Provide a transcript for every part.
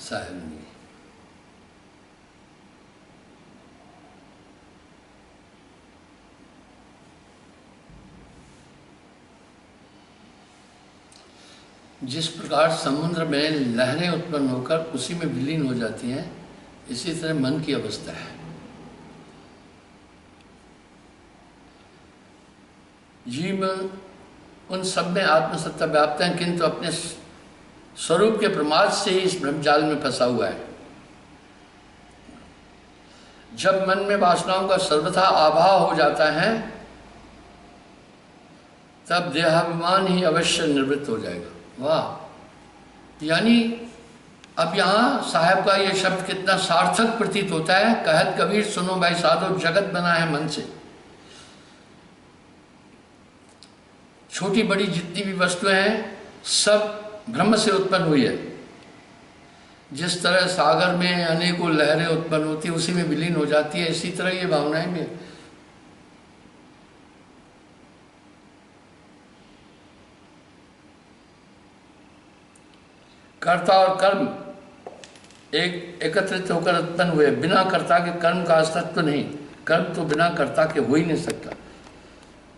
साहेब नहीं। जिस प्रकार समुद्र में लहरें उत्पन्न होकर उसी में विलीन हो जाती हैं, इसी तरह मन की अवस्था है। जीव उन सब में आत्मसत्ता व्याप्त है, किंतु अपने स्वरूप के प्रमाद से ही इस ब्रह्मजाल में फंसा हुआ है। जब मन में वासनाओं का सर्वथा अभाव हो जाता है, तब देहाभिमान ही अवश्य निवृत्त हो जाएगा। वाह! यानी अब यहाँ साहब का ये शब्द कितना सार्थक प्रतीत होता है। कहत कबीर सुनो भाई साधो, जगत बना है मन से। छोटी बड़ी जितनी भी वस्तुएं हैं सब ब्रह्म से उत्पन्न हुई है। जिस तरह सागर में अनेकों लहरें उत्पन्न होती है, उसी में विलीन हो जाती है, इसी तरह ये भावनाएं भी। कर्ता और कर्म एक एकत्रित होकर उत्पन्न हुए। बिना कर्ता के कर्म का अस्तित्व नहीं। कर्म तो बिना कर्ता के हो ही नहीं सकता।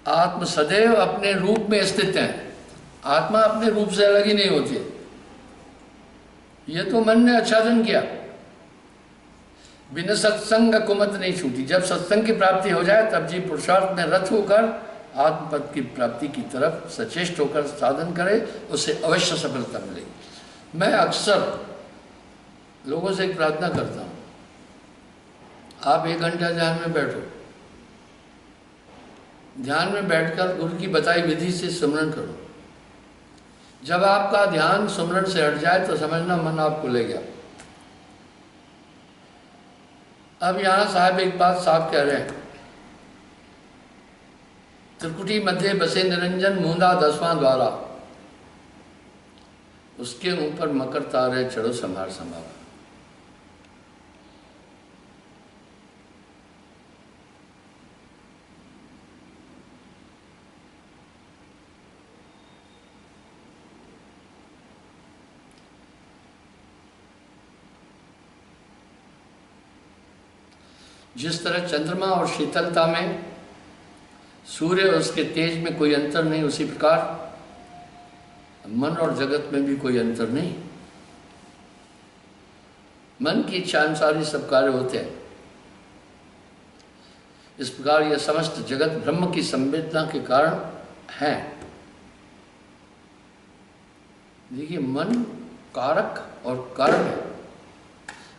आत्म सदैव अपने रूप में स्थित है। आत्मा अपने रूप से अलग ही नहीं होती है। ये तो मन ने आच्छादन किया। बिना सत्संग कुमत नहीं छूटी। जब सत्संग की प्राप्ति हो जाए तब जीव पुरुषार्थ में रत होकर आत्मपद की प्राप्ति की तरफ सचेष्ट होकर साधन करे, उसे अवश्य सफलता मिलेगी। मैं अक्सर लोगों से एक प्रार्थना करता हूँ, आप 1 घंटा ध्यान में बैठो। ध्यान में बैठकर गुरु की बताई विधि से सुमरन करो। जब आपका ध्यान सुमरन से हट जाए तो समझना मन आपको ले गया। अब यहाँ साहब एक बात साफ कह रहे हैं, त्रिकुटी मध्य बसे निरंजन मूंदा 10वां द्वारा, उसके ऊपर मकर तारे चढ़ो संभार संभार। जिस तरह चंद्रमा और शीतलता में, सूर्य और उसके तेज में कोई अंतर नहीं, उसी प्रकार मन और जगत में भी कोई अंतर नहीं। मन की इच्छा अनुसार ही सब कार्य होते हैं। इस प्रकार यह समस्त जगत ब्रह्म की संवेदना के कारण है। देखिए, मन कारक और कारण है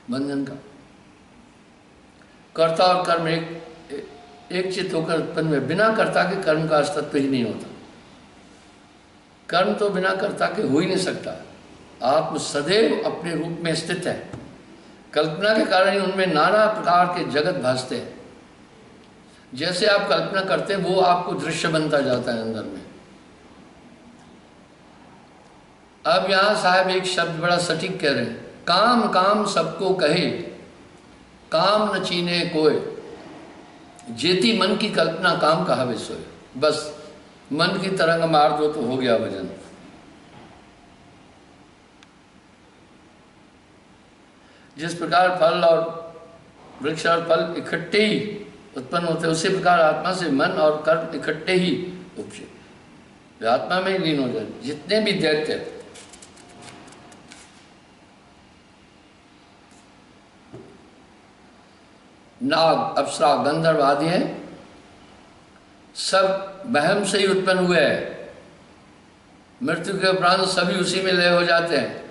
बंधन का। कर्ता और कर्म एक चित्त होकर उत्पन्न हुए। बिना कर्ता के कर्म का अस्तित्व ही नहीं होता। कर्म तो बिना कर्ता के हो ही नहीं सकता। आत्म सदैव अपने रूप में स्थित है। कल्पना के कारण ही उनमें नाना प्रकार के जगत भासते हैं। जैसे आप कल्पना करते हैं वो आपको दृश्य बनता जाता है अंदर में। अब यहाँ साहब एक शब्द बड़ा सटीक कह रहे हैं, काम काम सबको कहे, काम न चीने कोय, जेती मन की कल्पना काम कहावे सोए। बस मन की तरंग मार दो तो हो गया वजन। जिस प्रकार फल और वृक्ष और फल इकट्ठे ही उत्पन्न होते हैं, उसी प्रकार आत्मा से मन और कर्म इकट्ठे ही उपजे, आत्मा में ही लीन हो जाए। जितने भी दैत्य, नाग, अप्सरा, गंधर्व आदि हैं, सब वहम से ही उत्पन्न हुए हैं। मृत्यु के उपरांत सभी उसी में लय हो जाते हैं।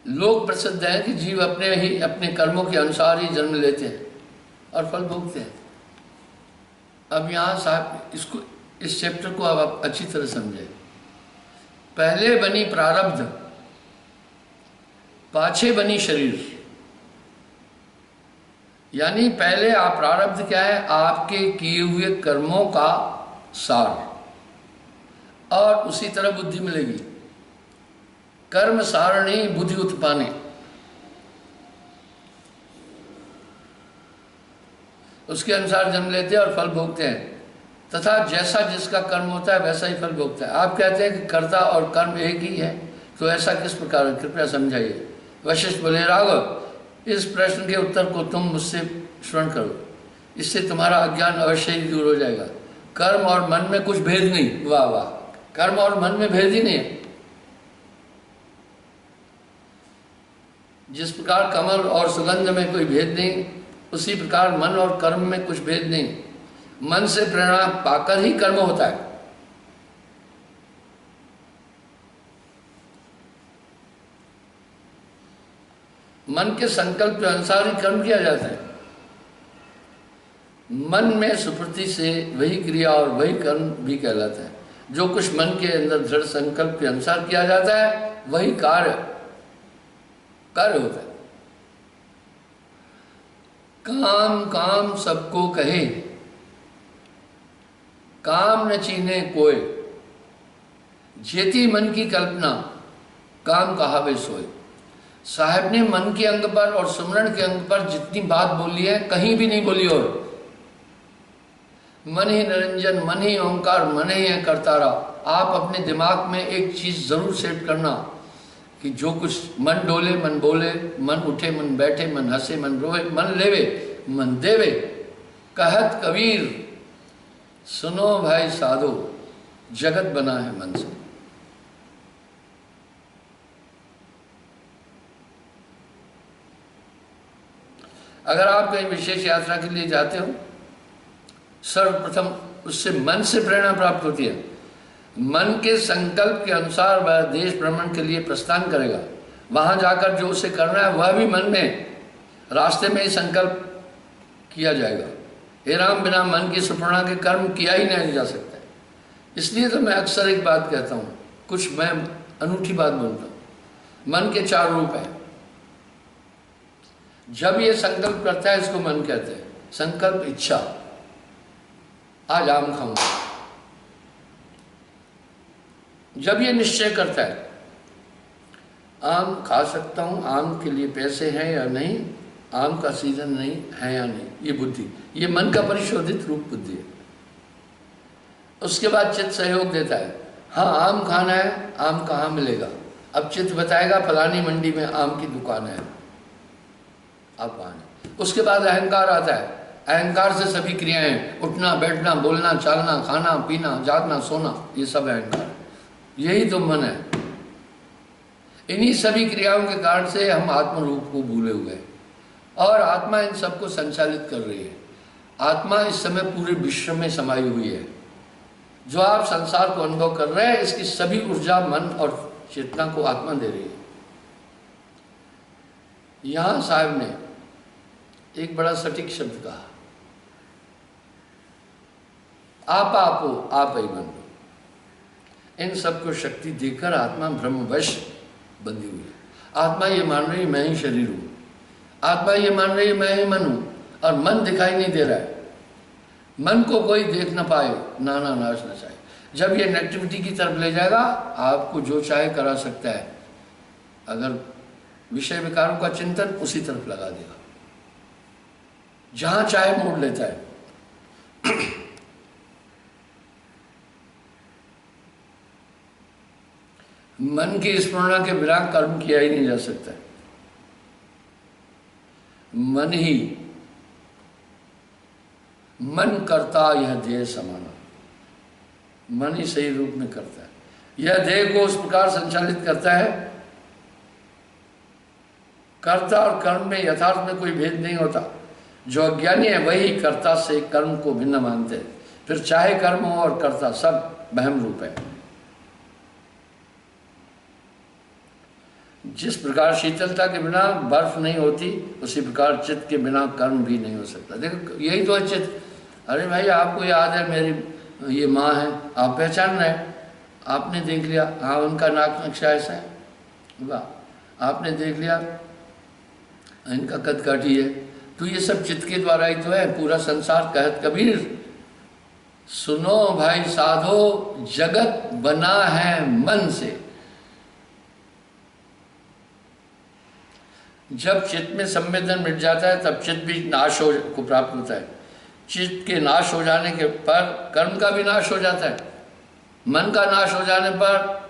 लोग प्रसिद्ध हैं कि जीव अपने कर्मों के अनुसार ही जन्म लेते हैं और फल भोगते हैं। अब यहाँ साहब इस चैप्टर को अब आप अच्छी तरह समझे। पहले बनी प्रारब्ध, पाछे बनी शरीर। यानी पहले आप प्रारब्ध क्या है? आपके किए हुए कर्मों का सार, और उसी तरह बुद्धि मिलेगी। कर्म सारणी बुद्धि उत्पाने। उसके अनुसार जन्म लेते हैं और फल भोगते हैं। तथा जैसा जिसका कर्म होता है वैसा ही फल भोगता है। आप कहते हैं कि कर्ता और कर्म एक ही है, तो ऐसा किस प्रकार है, कृपया समझाइए। वशिष्ठ बोले, राघव, इस प्रश्न के उत्तर को तुम मुझसे श्रवण करो, इससे तुम्हारा अज्ञान अवश्य ही दूर हो जाएगा। कर्म और मन में कुछ भेद नहीं। वाह वाह, कर्म और मन में भेद ही नहीं है। जिस प्रकार कमल और सुगंध में कोई भेद नहीं, उसी प्रकार मन और कर्म में कुछ भेद नहीं। मन से प्रेरणा पाकर ही कर्म होता है। मन के संकल्प के अनुसार ही कर्म किया जाता है। मन में सुप्रति से वही क्रिया और वही कर्म भी कहलाता है। जो कुछ मन के अंदर दृढ़ संकल्प के अनुसार किया जाता है वही कार्य होता है। काम काम सबको कहे, काम न चीने कोय, जेती मन की कल्पना, काम कहावे सोए। साहब ने मन के अंग पर और सुमरण के अंग पर जितनी बात बोली है कहीं भी नहीं बोली। और मन ही निरंजन, मन ही ओंकार, मन ही है करतारा। आप अपने दिमाग में एक चीज जरूर सेट करना कि जो कुछ मन डोले मन बोले, मन उठे मन बैठे, मन हंसे मन रोए, मन लेवे मन देवे। कहत कबीर, सुनो भाई साधो, जगत बना है मन से। अगर आप कहीं विशेष यात्रा के लिए जाते हो, सर्वप्रथम उससे मन से प्रेरणा प्राप्त होती है। मन के संकल्प के अनुसार वह देश भ्रमण के लिए प्रस्थान करेगा। वहां जाकर जो उसे करना है वह भी मन में, रास्ते में ही संकल्प किया जाएगा। हे राम, बिना मन की सुप्रणा के कर्म किया ही नहीं जा सकता। इसलिए तो मैं अक्सर एक बात कहता हूँ, कुछ मैं अनूठी बात बोलता हूँ। मन के 4 रूप हैं। जब ये संकल्प करता है इसको मन कहते हैं। संकल्प, इच्छा, आज आम खाऊंगा। जब ये निश्चय करता है आम खा सकता हूं, आम के लिए पैसे हैं या नहीं, आम का सीजन नहीं है या नहीं, ये बुद्धि, ये मन का परिशोधित रूप बुद्धि है। उसके बाद चित्त सहयोग देता है। हाँ, आम खाना है, आम कहाँ मिलेगा? अब चित्त बताएगा फलानी मंडी में आम की दुकान है, आप वहाँ। उसके बाद अहंकार आता है। अहंकार से सभी क्रियाएं, उठना बैठना बोलना चालना खाना पीना जागना सोना, ये सब अहंकार, यही तो मन है। इन्हीं सभी क्रियाओं के कारण से हम आत्म रूप को भूले हुए हैं और आत्मा इन सबको संचालित कर रही है। आत्मा इस समय पूरे विश्व में समाई हुई है। जो आप संसार को अनुभव कर रहे हैं, इसकी सभी ऊर्जा मन और चेतना को आत्मा दे रही है। यहां साहब ने एक बड़ा सटीक शब्द कहा, आप आपो आप ही बनो। इन सबको शक्ति देकर आत्मा ब्रह्मवश बंधी हुई है। आत्मा ये मान रही मैं ही शरीर हूं, आत्मा ये मान रही मैं ही मन हूं, और मन दिखाई नहीं दे रहा है। मन को कोई देख ना पाए, नाना नाश ना चाहे। जब ये नेगेटिविटी की तरफ ले जाएगा, आपको जो चाहे करा सकता है। अगर विषय विकारों का चिंतन उसी तरफ लगा देगा, जहां चाहे मोड़ लेता है। मन की स्मरणा के बिना कर्म किया ही नहीं जा सकता। मन करता यह देह समाना, मन ही सही रूप में करता है। यह देह को उस प्रकार संचालित करता है। कर्ता और कर्म में यथार्थ में कोई भेद नहीं होता। जो अज्ञानी है वही कर्ता से कर्म को भिन्न मानते हैं। फिर चाहे कर्म हो और कर्ता, सब वहम रूप है। जिस प्रकार शीतलता के बिना बर्फ नहीं होती, उसी प्रकार चित्त के बिना कर्म भी नहीं हो सकता। देखो, यही तो है चित्त। अरे भाई, आपको याद है मेरी ये माँ है, आप पहचान रहे हैं, आपने देख लिया, हाँ उनका नाक नक्शा ऐसा है, वाह, आपने देख लिया इनका कद काठी है, तो ये सब चित्त के द्वारा ही तो है। पूरा संसार, कहत कबीर, सुनो भाई साधो, जगत बना है मन से। जब चित्त में संवेदन मिट जाता है तब चित्त भी नाश को प्राप्त होता है। चित्त के नाश हो जाने के पर कर्म का भी नाश हो जाता है, मन का नाश हो जाने पर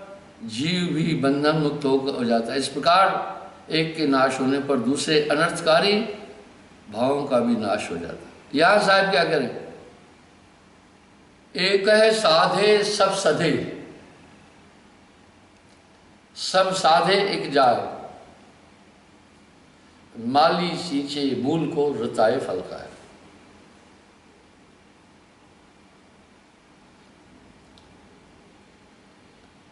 जीव भी बंधन मुक्त हो जाता है। इस प्रकार एक के नाश होने पर दूसरे अनर्थकारी भावों का भी नाश हो जाता है। यहां साहब क्या करें, एक है साधे सब सधे, सब साधे एक जाए, माली सींचे मूल को रताए फल का है।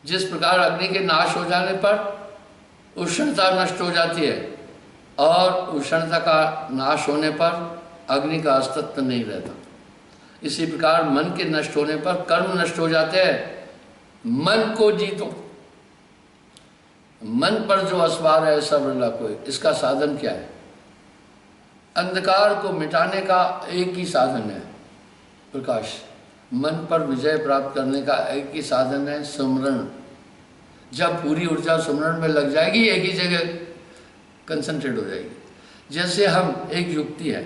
जिस प्रकार अग्नि के नाश हो जाने पर उष्णता नष्ट हो जाती है और उष्णता का नाश होने पर अग्नि का अस्तित्व नहीं रहता, इसी प्रकार मन के नष्ट होने पर कर्म नष्ट हो जाते हैं। मन को जीतो, मन पर जो असवार है सब कोई, इसका साधन क्या है? अंधकार को मिटाने का एक ही साधन है प्रकाश। मन पर विजय प्राप्त करने का एक ही साधन है सुमरण। जब पूरी ऊर्जा सुमरण में लग जाएगी, एक ही जगह कंसंट्रेट हो जाएगी। जैसे हम एक युक्ति है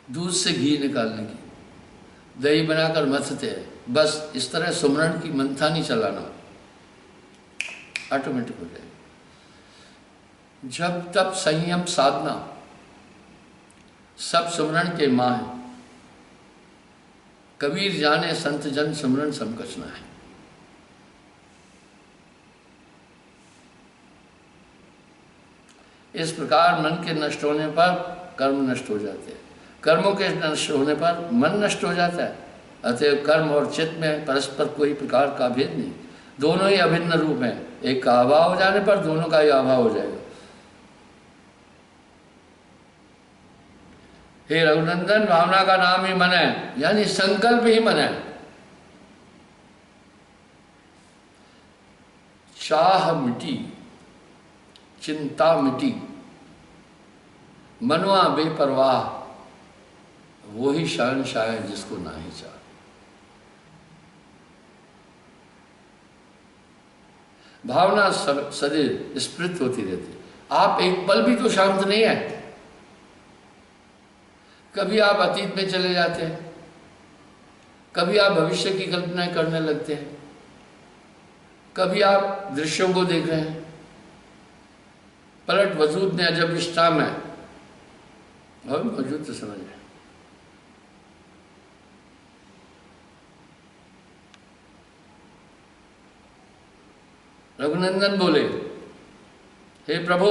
दूध से घी निकालने की, दही बनाकर मथते हैं, बस इस तरह सुमरण की मंथानी चलाना, ऑटोमेटिक हो जाएगी। जब तब संयम साधना सब सुमरण के मां है। कबीर जाने संत जन सुमरण समकचना है। इस प्रकार मन के नष्ट होने पर कर्म नष्ट हो जाते हैं, कर्मों के नष्ट होने पर मन नष्ट हो जाता है। अतएव कर्म और चित्त में परस्पर कोई प्रकार का भेद नहीं, दोनों ही अभिन्न रूप हैं। एक का अभाव हो जाने पर दोनों का ही अभाव हो जाएगा। हे रघुनंदन, भावना का नाम ही मन है, यानी संकल्प ही मन है। चाह मिटी, चिंता मिटी, मनवा बेपरवाह, वो ही शहंशाह है जिसको ना ही चाह। भावना सदैव स्फुरित होती रहती। आप एक पल भी तो शांत नहीं है। कभी आप अतीत में चले जाते हैं, कभी आप भविष्य की कल्पनाएं करने लगते हैं, कभी आप दृश्यों को देख रहे हैं। पलट वजूद ने अजब विश्राम है, और मौजूद तो समझ रहे। रघुनंदन बोले, हे प्रभु,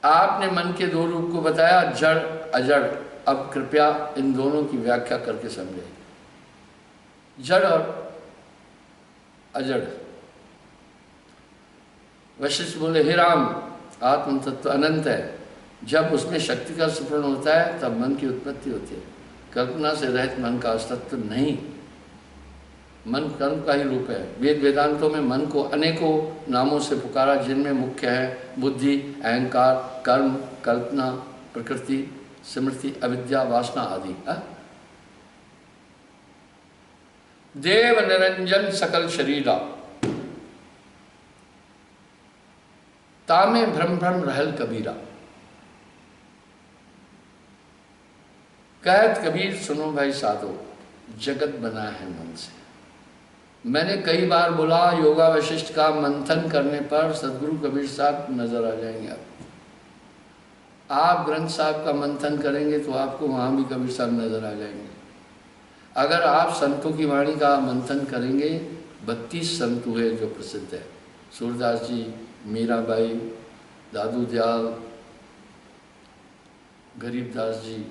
आपने मन के दो रूप को बताया, जड़ अजड़। अब कृपया इन दोनों की व्याख्या करके समझे। जड़ और अजड़। वशिष्ठ बोले, हे राम, आत्म तत्व अनंत है। जब उसमें शक्ति का स्फुरण होता है तब मन की उत्पत्ति होती है। कल्पना से रहित मन का अस्तित्व नहीं। मन कर्म का ही रूप है। वेद वेदांतों में मन को अनेकों नामों से पुकारा, जिनमें मुख्य है बुद्धि, अहंकार, कर्म, कल्पना, प्रकृति, स्मृति, अविद्या, वासना आदि। देव निरंजन सकल शरीरा, तामे भ्रम भ्रम रहल कबीरा। कहत कबीर, सुनो भाई साधो, जगत बना है मन से। मैंने कई बार बोला, योगा वशिष्ठ का मंथन करने पर सदगुरु कबीर साहब नजर आ जाएंगे। आप ग्रंथ साहब का मंथन करेंगे तो आपको वहाँ भी कबीर साहब नजर आ जाएंगे। अगर आप संतों की वाणी का मंथन करेंगे, 32 संत हुए जो प्रसिद्ध है, सूरदास जी, मीराबाई, दादू दयाल, गरीबदास जी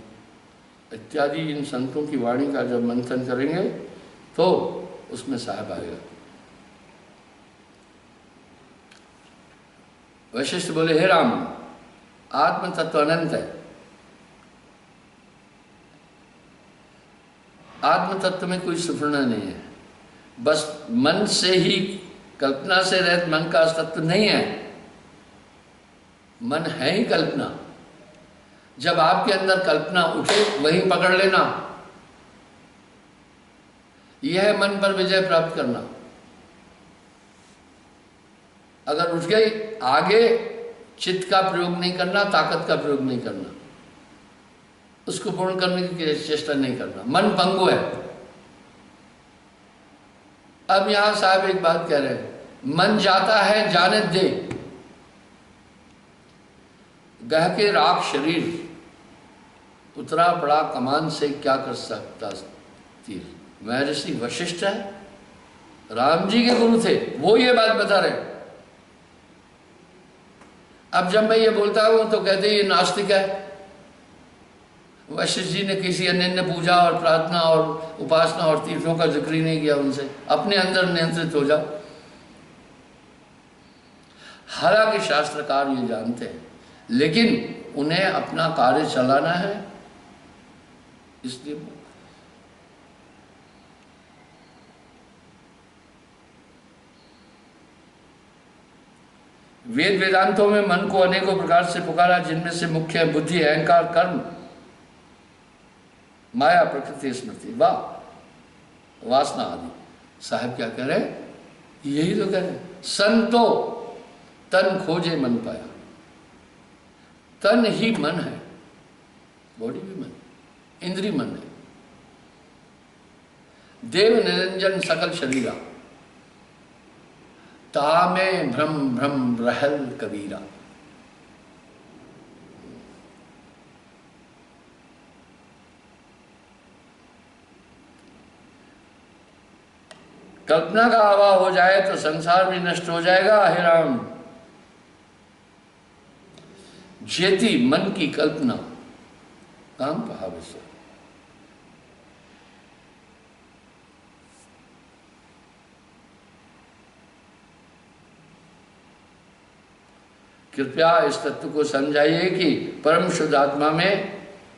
इत्यादि इन संतों की वाणी का जब मंथन करेंगे तो उसमें साहब आएगा। वशिष्ठ बोले, हे राम, आत्म तत्व अनंत है। आत्म तत्व में कोई सुफर्ण नहीं है। बस मन से ही, कल्पना से रहित मन का अस्तित्व नहीं है। मन है ही कल्पना। जब आपके अंदर कल्पना उठे वहीं पकड़ लेना, यह है मन पर विजय प्राप्त करना। अगर उठ गई, आगे चित्त का प्रयोग नहीं करना, ताकत का प्रयोग नहीं करना। उसको पूर्ण करने की चेष्टा नहीं करना। मन पंगु है। अब यहां साहब एक बात कह रहे हैं, मन जाता है जाने दे, गह के राख शरीर, उतरा पड़ा कमान से क्या कर सकता तीर। महर्षि वशिष्ठ है, राम जी के गुरु थे, वो ये बात बता रहे। अब जब मैं ये बोलता हूं तो कहते ये नास्तिक है। वशिष्ठ जी ने किसी अन्य पूजा और प्रार्थना और उपासना और तीर्थों का जिक्र ही नहीं किया उनसे। अपने अंदर नियंत्रित हो जाओ। हालांकि शास्त्रकार ये जानते हैं, लेकिन उन्हें अपना कार्य चलाना है, इसलिए वेद वेदांतों में मन को अनेकों प्रकार से पुकारा, जिनमें से मुख्य है बुद्धि, अहंकार, कर्म, माया, प्रकृति, स्मृति, वासना आदि। साहब क्या कह रहे हैं? यही तो कह रहे हैं, संतो तन खोजे मन पाया। तन ही मन है, बॉडी भी मन, इंद्री मन है। देव निरंजन सकल शरीरा, तामे भ्रम भ्रम रहल कबीरा। कल्पना का अभाव हो जाए तो संसार भी नष्ट हो जाएगा। हे राम, जेती मन की कल्पना काम कहा विश्व। कृपया इस तत्व को समझाइए कि परम शुद्ध आत्मा में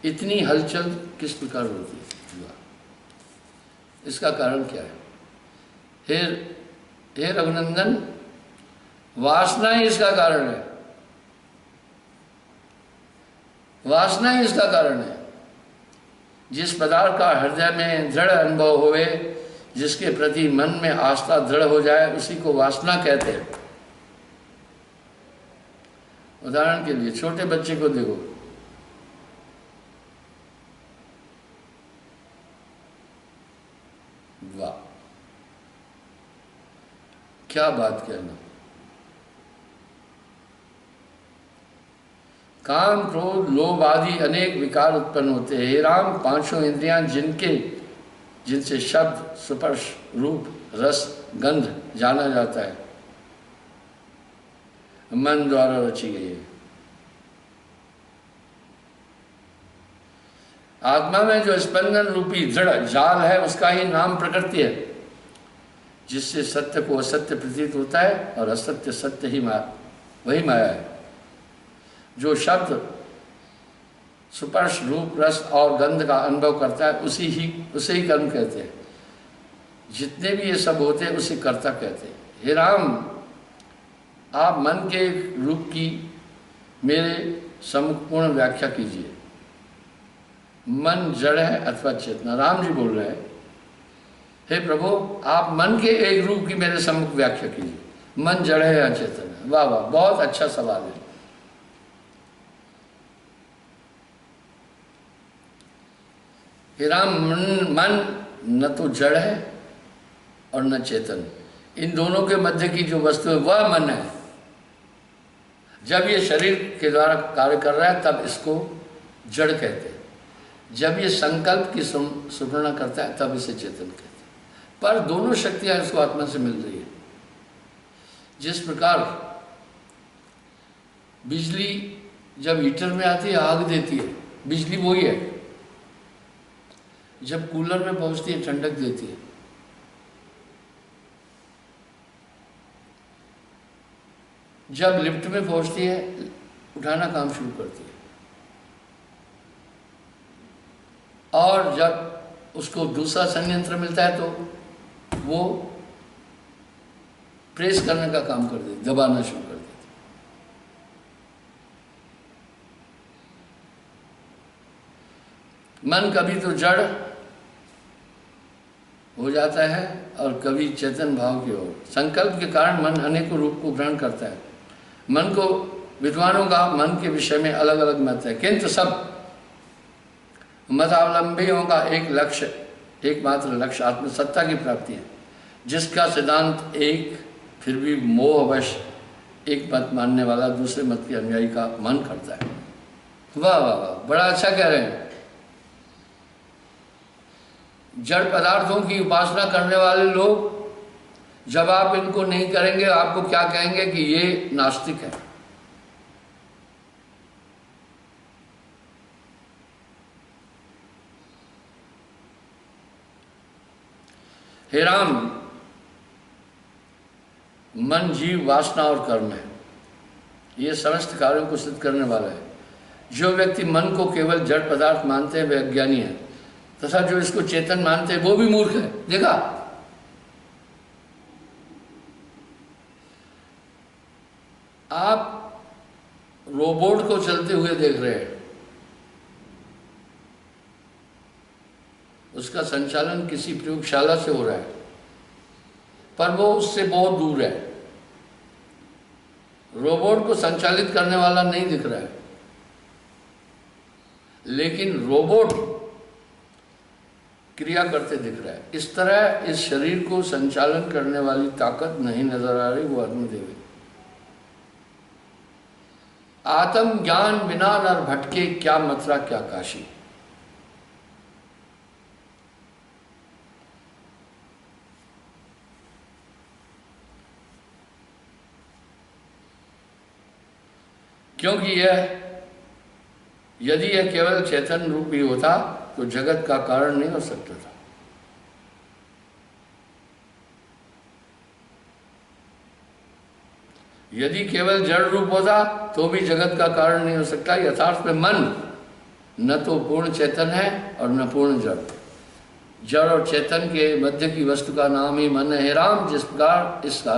इतनी हलचल किस प्रकार होती है। इसका कारण क्या है? हे रघुनंदन, वासना ही इसका कारण है। वासना ही इसका कारण है। जिस पदार्थ का हृदय में दृढ़ अनुभव होवे, जिसके प्रति मन में आस्था दृढ़ हो जाए, उसी को वासना कहते हैं। उदाहरण के लिए छोटे बच्चे को देखो, वाह क्या बात कहना। काम, क्रोध, लोभ आदि अनेक विकार उत्पन्न होते हैं। हे राम, पांचों इंद्रियां जिनसे शब्द, स्पर्श, रूप, रस, गंध जाना जाता है, मन द्वारा रची गई है। आत्मा में जो स्पंदन रूपी दृढ़ जाल है, उसका ही नाम प्रकृति है, जिससे सत्य को असत्य प्रतीत होता है और असत्य सत्य ही वही माया है। जो शब्द, स्पर्श, रूप, रस और गंध का अनुभव करता है, उसे ही कर्म कहते हैं। जितने भी ये सब होते हैं उसे कर्ता कहते हैं। हे राम, आप मन के रूप की मेरे सम्मुख पूर्ण व्याख्या कीजिए। मन जड़ है अथवा चेतना? राम जी बोल रहे हैं, हे प्रभु, आप मन के एक रूप की मेरे सम्मुख व्याख्या कीजिए। मन जड़ है या चेतन है? वाह वाह, बहुत अच्छा सवाल है। हे राम, मन न तो जड़ है और न चेतन। इन दोनों के मध्य की जो वस्तु है वह मन है। जब ये शरीर के द्वारा कार्य कर रहा है तब इसको जड़ कहते हैं। जब ये संकल्प की सुमरणा करता है तब इसे चेतन कहते हैं। पर दोनों शक्तियां इसको आत्मा से मिल रही है। जिस प्रकार बिजली जब हीटर में आती है आग देती है, बिजली वही है। जब कूलर में पहुंचती है ठंडक देती है। जब लिफ्ट में पहुंचती है उठाना काम शुरू करती है। और जब उसको दूसरा संयंत्र मिलता है तो वो प्रेस करने का काम कर देती, दबाना शुरू कर देती। मन कभी तो जड़ हो जाता है और कभी चेतन भाव की ओर। संकल्प के कारण मन अनेकों रूप को ग्रहण करता है। मन को, विद्वानों का मन के विषय में अलग अलग मत है, किंतु सब मतावलंबियों का एक लक्ष्य, एकमात्र लक्ष्य आत्मसत्ता की प्राप्ति है, जिसका सिद्धांत एक, फिर भी मोहवश एक मत मानने वाला दूसरे मत के अनुयायी का मन करता है। वाह वाह वाह, बड़ा अच्छा कह रहे हैं। जड़ पदार्थों की उपासना करने वाले लोग, जब आप इनको नहीं करेंगे, आपको क्या कहेंगे कि ये नास्तिक है। हे राम, मन, जीव, वासना और कर्म है, ये समस्त कार्यों को सिद्ध करने वाला है। जो व्यक्ति मन को केवल जड़ पदार्थ मानते हैं वे अज्ञानी है, तथा जो इसको चेतन मानते हैं वो भी मूर्ख है। देखा, आप रोबोट को चलते हुए देख रहे हैं, उसका संचालन किसी प्रयोगशाला से हो रहा है, पर वो उससे बहुत दूर है। रोबोट को संचालित करने वाला नहीं दिख रहा है, लेकिन रोबोट क्रिया करते दिख रहा है। इस तरह इस शरीर को संचालन करने वाली ताकत नहीं नजर आ रही, वो आत्मदेव है। आत्म ज्ञान बिना नर भटके, क्या मथुरा क्या काशी। क्योंकि यदि यह केवल चेतन रूप ही होता तो जगत का कारण नहीं हो सकता था। यदि केवल जड़ रूप होता तो भी जगत का कारण नहीं हो सकता। यथार्थ में मन न तो पूर्ण चेतन है और न पूर्ण जड़। जड़ और चेतन के मध्य की वस्तु का नाम ही मन है। हे राम, जिस प्रकार इसका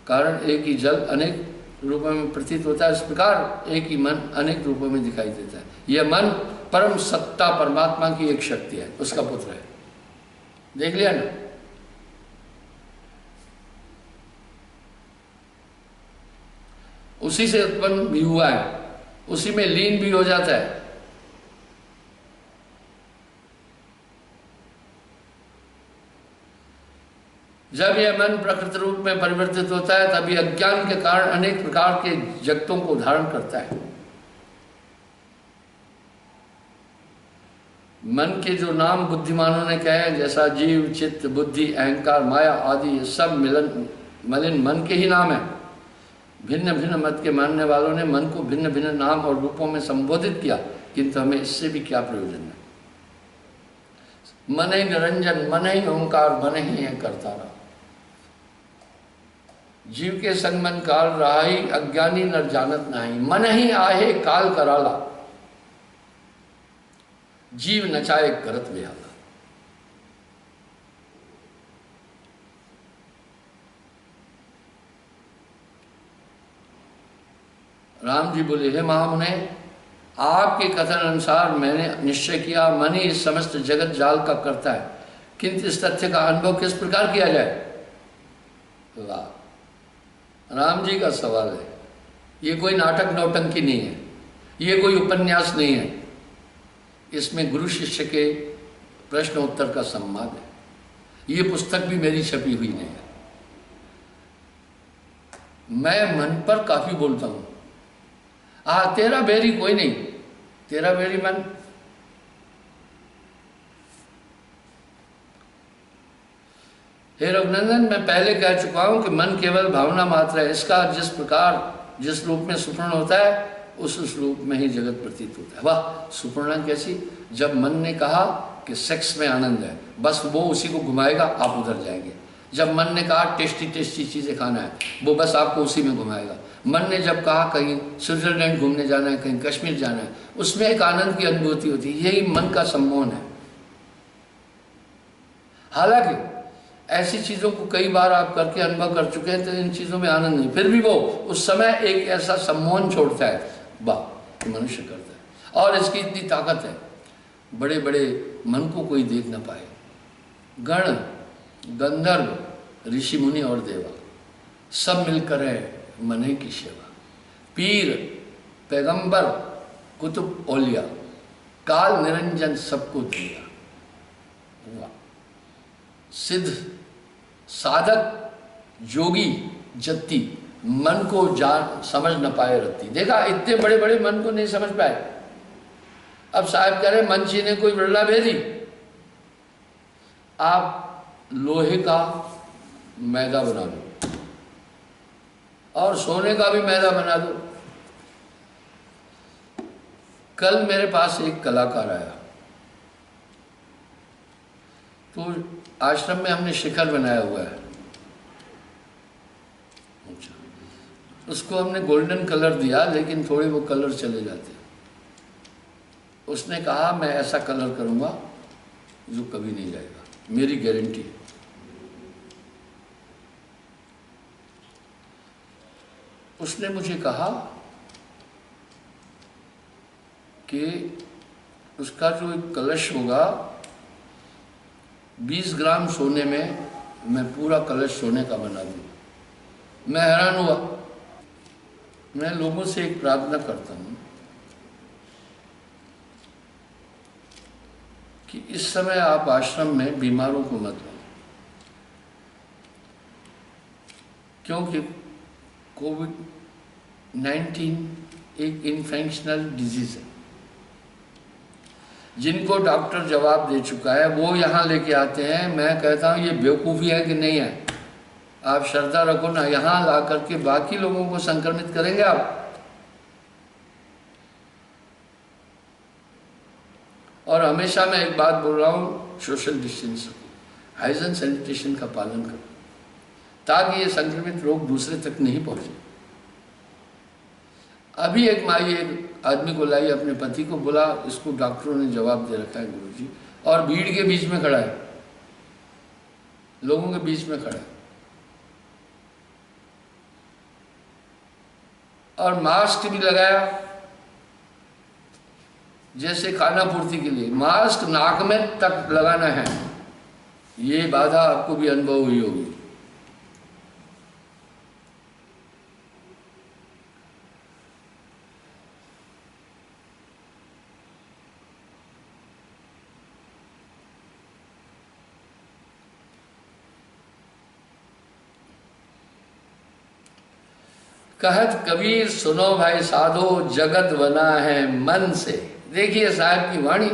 कारण एक ही जल अनेक रूपों में प्रतीत होता है, इस प्रकार एक ही मन अनेक रूपों में दिखाई देता है। यह मन परम सत्ता परमात्मा की एक शक्ति है, उसका पुत्र है। देख लिया ना। उसी से उत्पन्न भी हुआ है, उसी में लीन भी हो जाता है। जब यह मन प्रकृति रूप में परिवर्तित होता है, तभी अज्ञान के कारण अनेक प्रकार के जगतों को धारण करता है। मन के जो नाम बुद्धिमानों ने कहे, जैसा जीव, चित्त, बुद्धि, अहंकार, माया आदि, ये सब मलिन मन के ही नाम है। भिन्न भिन्न मत के मानने वालों ने मन को भिन्न भिन्न नाम और रूपों में संबोधित किया, किंतु हमें इससे भी क्या प्रयोजन है। मन ही निरंजन, मन ही ओंकार, मन ही है करतारा। जीव के संग मन काल रहाई, अज्ञानी नर जानत नाही। मन ही आहे काल कराला, जीव नचाए करत बेहाला। राम जी बोले, हे महामुने, आपके कथन अनुसार मैंने निश्चय किया मन ही इस समस्त जगत जाल का करता है, किंतु इस तथ्य का अनुभव किस प्रकार किया जाए। वाह, राम जी का सवाल है। ये कोई नाटक नौटंकी नहीं है, ये कोई उपन्यास नहीं है। इसमें गुरु शिष्य के प्रश्न उत्तर का संवाद है। ये पुस्तक भी मेरी छपी हुई नहीं है। मैं मन पर काफी बोलता हूं। तेरा बेरी कोई नहीं, तेरा बेरी मन। हे रघुनंदन, मैं पहले कह चुका हूं कि मन केवल भावना मात्र है। इसका जिस प्रकार जिस रूप में सुपर्ण होता है, उस रूप में ही जगत प्रतीत होता है। वाह, सुपर्णा कैसी। जब मन ने कहा कि सेक्स में आनंद है, बस वो उसी को घुमाएगा, आप उधर जाएंगे। जब मन ने कहा टेस्टी टेस्टी चीज़ें खाना है, वो बस आपको उसी में घुमाएगा। मन ने जब कहा कहीं स्विट्जरलैंड घूमने जाना है, कहीं कश्मीर जाना है, उसमें एक आनंद की अनुभूति होती है। यही मन का सम्मोहन है। हालांकि ऐसी चीज़ों को कई बार आप करके अनुभव कर चुके हैं, तो इन चीज़ों में आनंद नहीं, फिर भी वो उस समय एक ऐसा सम्मोहन छोड़ता है। वाह, मनुष्य करता है। और इसकी इतनी ताकत है, बड़े बड़े मन को कोई देख ना पाए। गण, गंधर्व, ऋषि मुनि और देवा सब मिलकर है मन की सेवा। पीर, पैगंबर, कुतुब, औलिया, काल निरंजन सबको दिया। वाह! सिद्ध साधक जोगी जत्ती मन को जान समझ न पाए रत्ती। देखा, इतने बड़े बड़े मन को नहीं समझ पाए। अब साहब कह रहे मन छीने कोई बिरला भेदी, आप लोहे का मैदा बना दो और सोने का भी मैदा बना दो। कल मेरे पास एक कलाकार आया, तो आश्रम में हमने शिखर बनाया हुआ है, उसको हमने गोल्डन कलर दिया, लेकिन थोड़े वो कलर चले जाते। उसने कहा मैं ऐसा कलर करूंगा जो कभी नहीं जाएगा, मेरी गारंटी। उसने मुझे कहा कि उसका जो एक कलश होगा 20 ग्राम सोने में मैं पूरा कलश सोने का बना दूँ। मैं हैरान हुआ। मैं लोगों से एक प्रार्थना करता हूँ कि इस समय आप आश्रम में बीमारों को मत लो, क्योंकि कोविड-19 एक इन्फेक्शनल डिजीज है। जिनको डॉक्टर जवाब दे चुका है वो यहाँ लेके आते हैं। मैं कहता हूँ ये बेवकूफ़ी है कि नहीं है? आप श्रद्धा रखो ना, यहाँ ला करके बाकी लोगों को संक्रमित करेंगे आप। और हमेशा मैं एक बात बोल रहा हूँ, सोशल डिस्टेंस, हाइजीन सैनिटेशन का पालन करो, ताकि ये संक्रमित रोग दूसरे तक नहीं पहुँचे। अभी एक माई एक आदमी को लाई, अपने पति को बोला, इसको डॉक्टरों ने जवाब दे रखा है गुरुजी, और भीड़ के बीच में खड़ा है, लोगों के बीच में खड़ा है, और मास्क भी लगाया जैसे खाना पूर्ति के लिए। मास्क नाक में तक लगाना है, ये बाधा आपको भी अनुभव हुई होगी। कहत कबीर सुनो भाई साधो, जगत बना है मन से। देखिए साहब की वाणी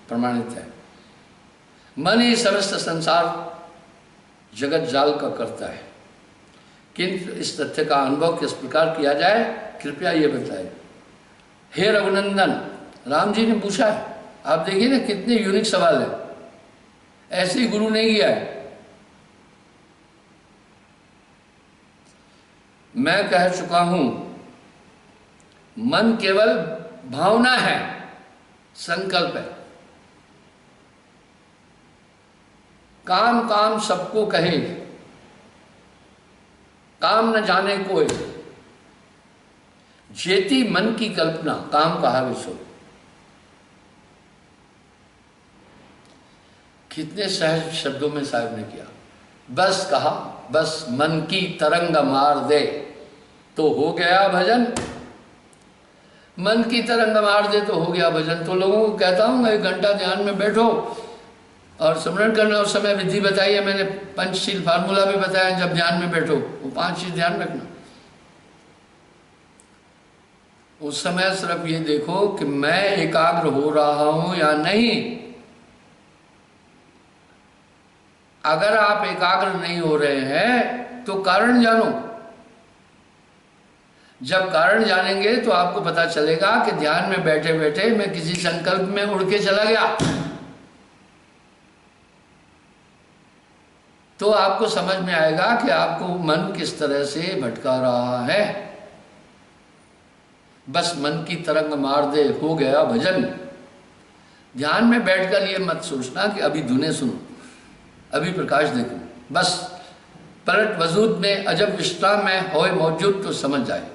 प्रमाणित है। मन ही समस्त संसार जगत जाल का करता है। किंतु इस तथ्य का अनुभव किस प्रकार किया जाए, कृपया ये बताएं। हे रघुनंदन, राम जी ने पूछा है। आप देखिए ना कितने यूनिक सवाल है, ऐसे ही गुरु ने किया है। मैं कह चुका हूं, मन केवल भावना है, संकल्प है। काम काम सबको कहे, काम न जाने कोई। जेती मन की कल्पना, काम कहा विसो। कितने सहज शब्दों में साहब ने किया। बस कहा, बस मन की तरंग मार दे तो हो गया भजन। मन की तरंग मार दे तो हो गया भजन। तो लोगों को कहता हूँ 1 घंटा ध्यान में बैठो और स्मरण करना। उस समय विधि बताई है मैंने, पंचशील फार्मूला भी बताया। जब ध्यान में बैठो वो 5 चीज ध्यान रखना। उस समय सिर्फ ये देखो कि मैं एकाग्र हो रहा हूं या नहीं। अगर आप एकाग्र नहीं हो रहे हैं तो कारण जानो। जब कारण जानेंगे तो आपको पता चलेगा कि ध्यान में बैठे बैठे मैं किसी संकल्प में उड़ के चला गया। तो आपको समझ में आएगा कि आपको मन किस तरह से भटका रहा है। बस मन की तरंग मार दे हो गया भजन। ध्यान में बैठकर ये मत सोचना कि अभी धुनें सुनो, अभी प्रकाश देखो। बस पलट वजूद में अजब विश्राम में होए मौजूद तो समझ जाए।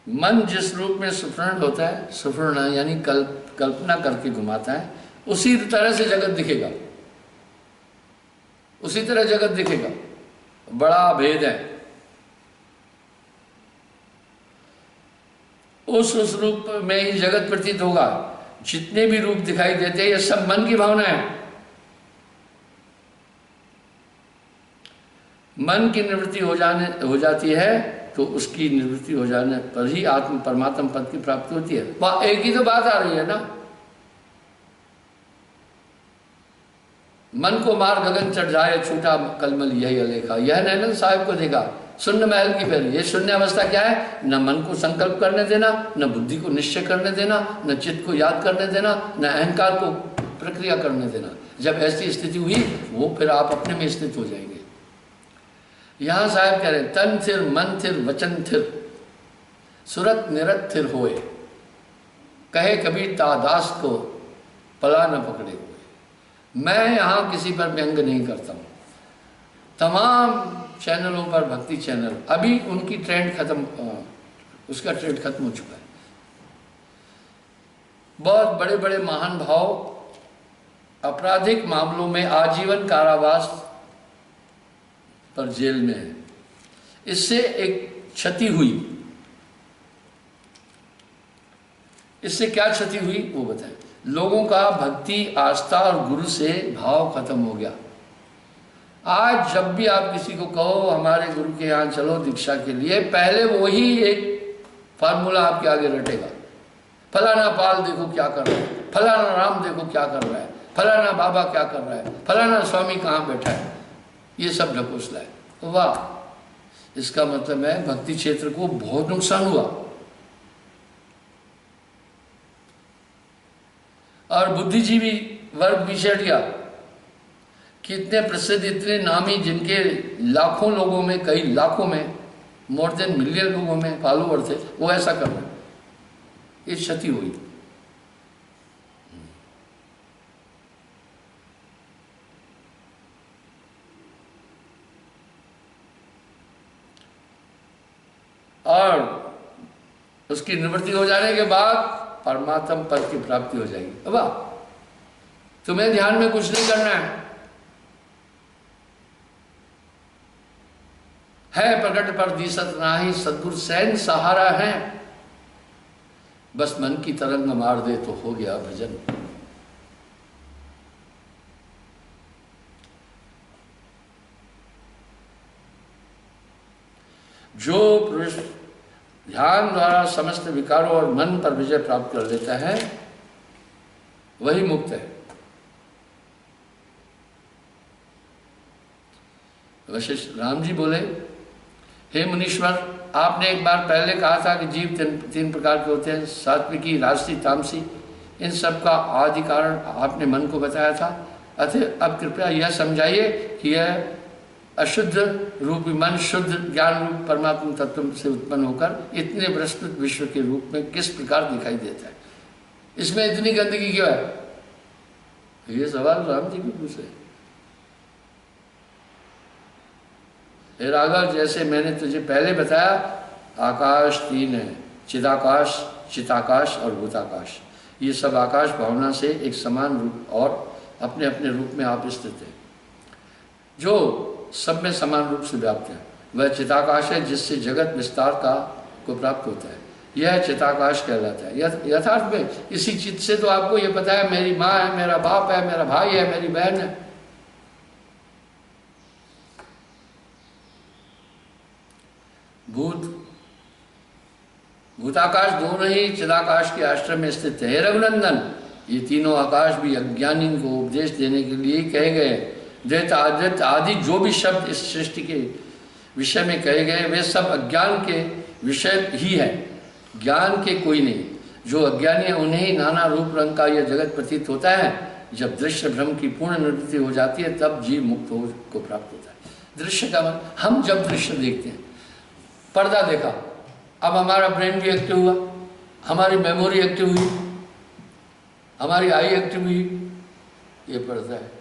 मन जिस रूप में सुफर्ण होता है, सुफर्ण यानी कल्पना करके घुमाता है, उसी तरह से जगत दिखेगा। उसी तरह जगत दिखेगा। बड़ा भेद है। उस रूप में ही जगत प्रतीत होगा। जितने भी रूप दिखाई देते हैं ये सब मन की भावना है। मन की निवृत्ति हो जाती है तो उसकी निवृत्ति हो जाने पर ही आत्म परमात्मा पद की प्राप्ति होती है। वहां एक ही तो बात आ रही है ना। मन को मार गगन चढ़ जाए छूटा कलमल यही अलेखा। यह नैनन साहिब को देखा शून्य महल की पहली। ये शून्य अवस्था क्या है? न मन को संकल्प करने देना, न बुद्धि को निश्चय करने देना, न चित्त को याद करने देना, न अहंकार को प्रक्रिया करने देना। जब ऐसी स्थिति हुई वो फिर आप अपने में स्थित हो जाएंगे। यहां साहब कह रहे तन थिर मन थिर वचन थिर सुरत निरत थिर होए। कहे कबीर तादास को पला न पकड़े हुए। मैं यहां किसी पर व्यंग नहीं करता हूं। तमाम चैनलों पर भक्ति चैनल अभी उनकी ट्रेंड खत्म, उसका ट्रेंड खत्म हो चुका है। बहुत बड़े बड़े महान भाव आपराधिक मामलों में आजीवन कारावास पर जेल में है। इससे एक क्षति हुई। इससे क्या क्षति हुई वो बताएं। लोगों का भक्ति आस्था और गुरु से भाव खत्म हो गया। आज जब भी आप किसी को कहो हमारे गुरु के यहाँ चलो दीक्षा के लिए, पहले वही एक फार्मूला आपके आगे रटेगा। फलाना पाल देखो क्या कर रहा है, फलाना राम देखो क्या कर रहा है, फलाना बाबा क्या कर रहा है, फलाना स्वामी कहाँ बैठा है। ये सब ढकोसला है। वाह, इसका मतलब है भक्ति क्षेत्र को बहुत नुकसान हुआ। और बुद्धिजीवी वर्ग पीछे हट गया। कितने प्रसिद्ध, इतने नामी, जिनके लाखों लोगों में, कई लाखों में, मोर देन मिलियन लोगों में फॉलोवर थे, वो ऐसा कर रहे हैं। ये क्षति हुई। और उसकी निवृत्ति हो जाने के बाद परमात्मा पद की प्राप्ति हो जाएगी। वाह, तुम्हें ध्यान में कुछ नहीं करना है प्रकट पर दिसत नाही, सदगुरु सैन सहारा है। बस मन की तरंग मार दे तो हो गया भजन। जो पुरुष ध्यान द्वारा समस्त विकारों और मन पर विजय प्राप्त कर लेता है वही मुक्त है। वशिष्ठ राम जी बोले, हे मुनीश्वर, आपने एक बार पहले कहा था कि जीव तीन प्रकार के होते हैं, सात्विकी, राजसी, तामसी। इन सब का आदि कारण आपने मन को बताया था। अतः अब कृपया यह समझाइए कि यह अशुद्ध रूपी मन शुद्ध ज्ञान रूप परमात्मा तत्व से उत्पन्न होकर इतने विस्तृत विश्व के रूप में किस प्रकार दिखाई देता है। इसमें इतनी गंदगी क्यों है? ये सवाल राम जी भी पूछे। हे राघव, जैसे मैंने तुझे पहले बताया, आकाश तीन है, चिदाकाश, चिताकाश और भूताकाश। ये सब आकाश भावना से एक समान रूप और अपने अपने रूप में आप स्थित है, जो सब में समान रूप से व्याप्त है। वह चिताकाश है जिससे जगत विस्तार को प्राप्त होता है। यह चिताकाश कहलाता है। यथार्थ में इसी चित्त से तो आपको ये पता है मेरी माँ है, मेरा बाप है, मेरा भाई है, मेरी बहन है। भूताकाश दोनों ही चिदाकाश के आश्रम में स्थित है। रघुनंदन, ये तीनों आकाश भी अज्ञानी को उपदेश देने के लिए कहे गए। द्वैत अद्वैत आदि जो भी शब्द इस सृष्टि के विषय में कहे गए वे सब अज्ञान के विषय ही है, ज्ञान के कोई नहीं। जो अज्ञानी है उन्हें ही नाना रूप रंग का यह जगत प्रतीत होता है। जब दृश्य भ्रम की पूर्ण निवृत्ति हो जाती है तब जीव मुक्त हो को प्राप्त होता है। दृश्य का मन, हम जब दृश्य देखते हैं, पर्दा देखा, अब हमारा ब्रेन भी एक्टिव हुआ, हमारी मेमोरी एक्टिव हुई, हमारी आई एक्टिव हुई, ये पर्दा है।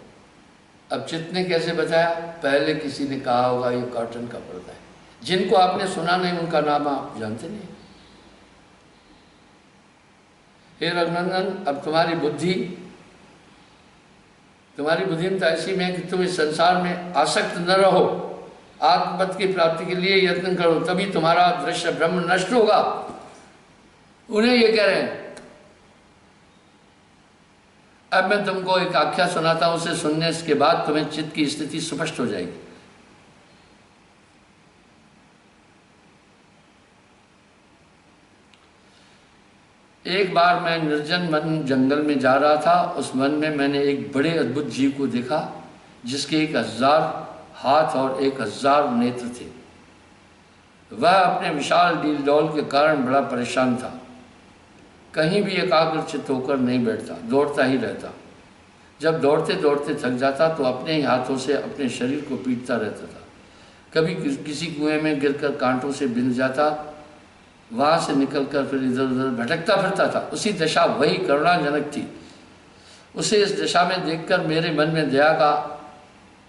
अब चित्त ने कैसे बताया? पहले किसी ने कहा होगा ये कॉटन का पर्दा है। जिनको आपने सुना नहीं उनका नाम आप जानते नहीं। हे रघुनंदन, अब तुम्हारी बुद्धि तुम्हारी बुद्धिमत्ता ऐसी में है कि तुम इस संसार में आसक्त न रहो, आत्मपद की प्राप्ति के लिए यत्न करो, तभी तुम्हारा दृश्य ब्रह्म नष्ट होगा। उन्हें ये कह रहे हैं। अब मैं तुमको एक आख्या सुनाता हूं, उसे सुनने के बाद तुम्हें चित्त की स्थिति स्पष्ट हो जाएगी। एक बार मैं निर्जन वन जंगल में जा रहा था। उस वन में मैंने एक बड़े अद्भुत जीव को देखा जिसके 1000 हाथ और 1000 नेत्र थे। वह अपने विशाल डील के कारण बड़ा परेशान था। कहीं भी एकाग्रचित्त होकर नहीं बैठता, दौड़ता ही रहता। जब दौड़ते दौड़ते थक जाता तो अपने ही हाथों से अपने शरीर को पीटता रहता था। कभी किसी कुएं में गिरकर कांटों से बिंध जाता, वहां से निकलकर फिर इधर उधर भटकता फिरता था। उसी दशा वही करुणाजनक थी। उसे इस दशा में देखकर मेरे मन में दया का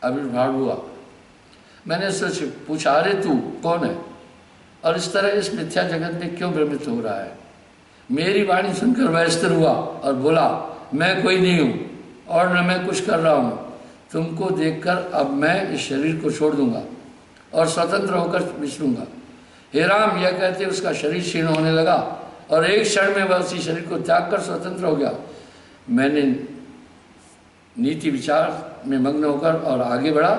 आविर्भाव हुआ। मैंने उससे पूछा, अरे तू कौन है और इस तरह इस मिथ्या जगत में क्यों भ्रमित हो रहा है? मेरी वाणी सुनकर वह स्थिर हुआ और बोला, मैं कोई नहीं हूँ और न मैं कुछ कर रहा हूँ। तुमको देखकर अब मैं इस शरीर को छोड़ दूंगा और स्वतंत्र होकर विचरूंगा। हे राम, यह कहते उसका शरीर क्षीण होने लगा और एक क्षण में वह उसी शरीर को त्याग कर स्वतंत्र हो गया। मैंने नीति विचार में मग्न होकर और आगे बढ़ा।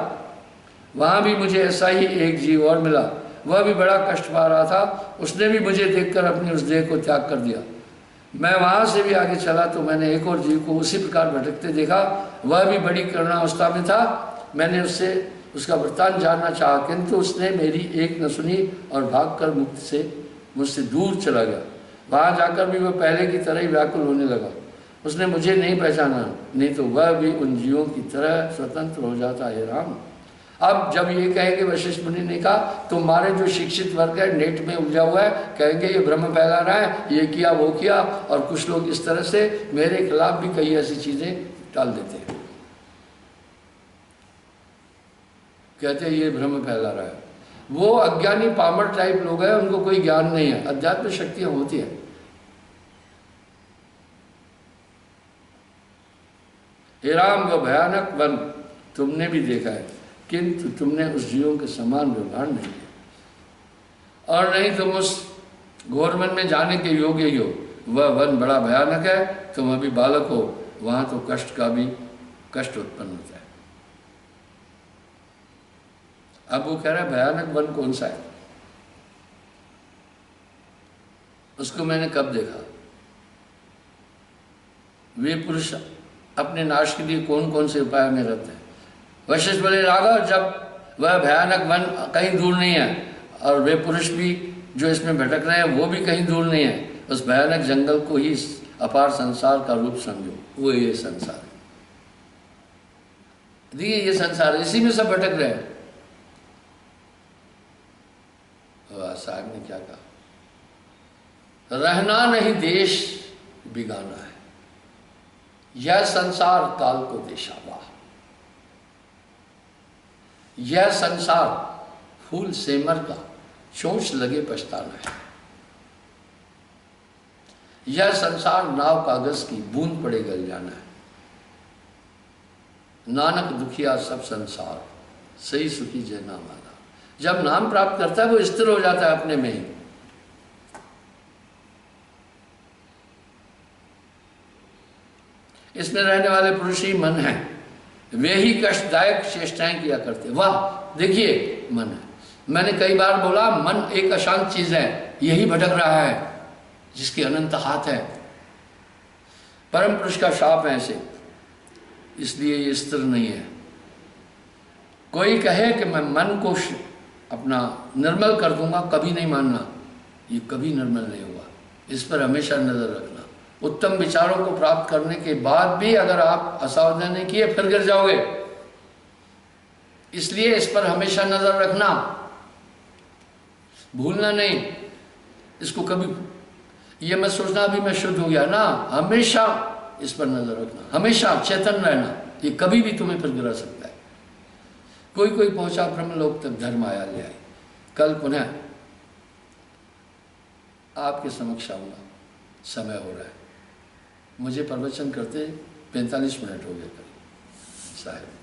वहाँ भी मुझे ऐसा ही एक जीव और मिला। वह भी बड़ा कष्ट पा रहा था। उसने भी मुझे देखकर अपनी उस देह को त्याग कर दिया। मैं वहाँ से भी आगे चला तो मैंने एक और जीव को उसी प्रकार भटकते देखा। वह भी बड़ी करुणावस्था में था। मैंने उससे उसका वृत्तांत जानना चाहा, किंतु उसने मेरी एक न सुनी और भागकर मुझसे दूर चला गया। वहाँ जाकर भी वह पहले की तरह ही व्याकुल होने लगा। उसने मुझे नहीं पहचाना, नहीं तो वह भी उन जीवों की तरह स्वतंत्र हो जाता है। राम, अब जब ये कहेंगे, वशिष्ठ मुनि ने कहा, तुम्हारे जो शिक्षित वर्ग है नेट में उलझा हुआ है, कहेंगे ये भ्रम फैला रहा है, ये किया वो किया, और कुछ लोग इस तरह से मेरे खिलाफ भी कई ऐसी चीजें डाल देते हैं, कहते हैं ये भ्रम फैला रहा है। वो अज्ञानी पामर टाइप लोग हैं, उनको कोई ज्ञान नहीं है। अध्यात्म शक्तियां होती है। हे राम, वह भयानक वन तुमने भी देखा है, किंतु तुमने उस जीवों के समान व्यवहार नहीं किया और नहीं तुम उस घोर वन में जाने के योग्य ही हो। वह वन बड़ा भयानक है। तुम अभी बालक हो, वहां तो कष्ट का भी कष्ट उत्पन्न होता है। अब वो कह रहा है भयानक वन कौन सा है? उसको मैंने कब देखा? वे पुरुष अपने नाश के लिए कौन कौन से उपाय में रहते हैं? वशिष्ठ बोले, राघव, जब वह भयानक वन कहीं दूर नहीं है और वे पुरुष भी जो इसमें भटक रहे हैं वो भी कहीं दूर नहीं है, उस भयानक जंगल को ही अपार संसार का रूप समझो। वो ये संसार है। देखिए ये संसार, इसी में सब भटक रहे हैं। साहब ने क्या कहा? रहना नहीं देश बिगाना है, यह संसार काल को देशावा। यह संसार फूल सेमर का चोंच लगे पछताना है। यह संसार नाव कागज की बूंद पड़े गल जाना है। नानक दुखिया सब संसार, सही सुखी जय नाम आना। जब नाम प्राप्त करता है वो स्थिर हो जाता है अपने में ही। इसमें रहने वाले पुरुष ही मन है, वे ही कष्टदायक चेष्टाएं किया करते। वाह, देखिए मन है। मैंने कई बार बोला मन एक अशांत चीज है, यही भटक रहा है जिसके अनंत हाथ है। परम पुरुष का शाप है ऐसे, इसलिए ये स्थिर नहीं है। कोई कहे कि मैं मन को अपना निर्मल कर दूंगा, कभी नहीं मानना, ये कभी निर्मल नहीं हुआ। इस पर हमेशा नजर रखना। उत्तम विचारों को प्राप्त करने के बाद भी अगर आप असावधानी किए फिर गिर जाओगे। इसलिए इस पर हमेशा नजर रखना, भूलना नहीं। इसको कभी ये मत सोचना अभी मैं शुद्ध हो गया ना, हमेशा इस पर नजर रखना, हमेशा चेतन रहना। ये कभी भी तुम्हें फिर गिरा सकता है। कोई कोई पहुंचा ब्रह्मलोक तक, धर्म आया ले आई। कल पुनः आपके समक्ष आऊंगा, समय हो रहा है। मुझे प्रवचन करते 45 मिनट हो गए कल। साहेब।